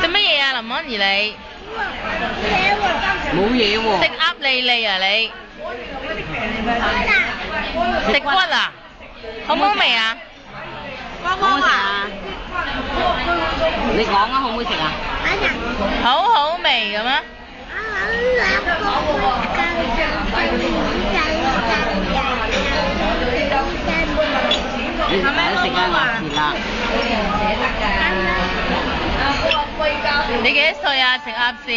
食乜嘢啊，林安兒你？冇嘢喎。食鴨脷脷啊你？食骨啊？好唔好味啊？好唔好食啊？你講啊，好唔好食啊？好好味咁啊？你食啊，食啊，我食啦。你幾多歲啊？食鴨舌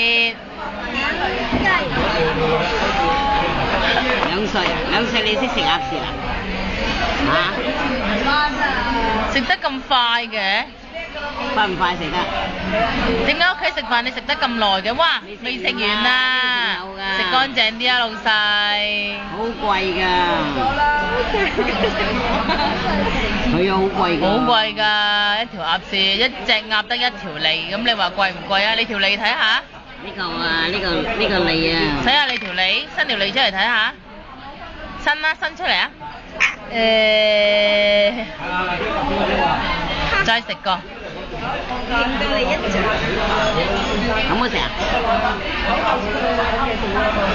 ？2歲你識食鴨舌啊？食得咁快嘅？快唔快食得？點解屋企食飯你食得咁耐嘅？哇，未食完啊！食乾淨啲啊，老細。好貴㗎。係啊，好貴㗎。好貴㗎，一條鴨舌，一隻鴨得一條脷，咁你話貴唔貴啊？你條脷睇下。呢個啊，呢個脷啊。睇下你條脷，伸條脷出嚟睇下。伸啦，伸出嚟啊！再食個。影到你一隻。好唔好食啊？好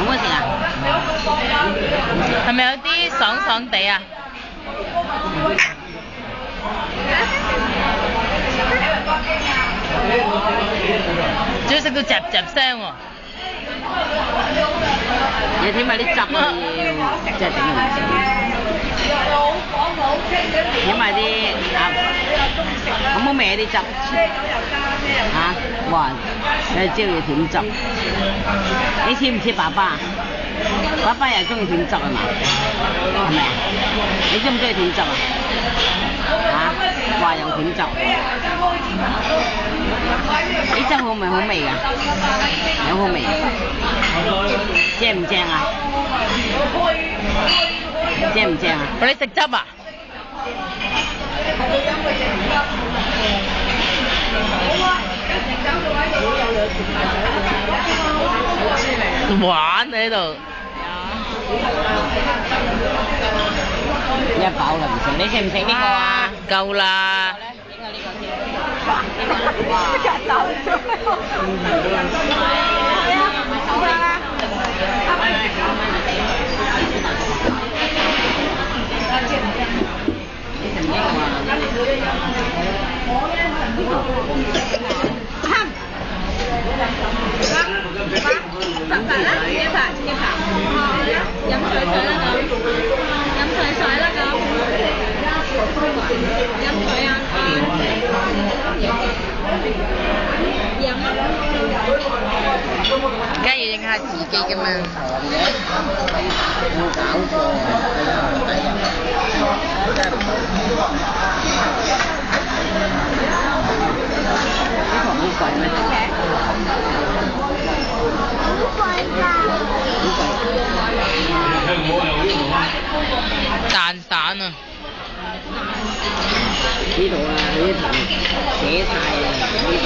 唔好食啊？係咪有啲爽爽地啊？仲要食到嚼嚼聲喎！你添埋啲汁啊要，真係頂唔順。添埋啲好唔好味啊啲汁？嚇！哇！你知道要甜汁。你似唔似爸爸？爸爸又中意甜汁係嘛？係咪啊？你中唔中意甜汁啊？嚇！話有甜汁。啲汁好唔好味㗎？有好味。正唔正啊？正唔正啊？你食汁啊？玩喺度。一飽啦唔食，你食唔食呢個啊？夠啦。梗係要影下自己㗎嘛。冇搞錯，呢個好貴咩？蛋散啊！呢度啊，呢度寫晒啊，呢度。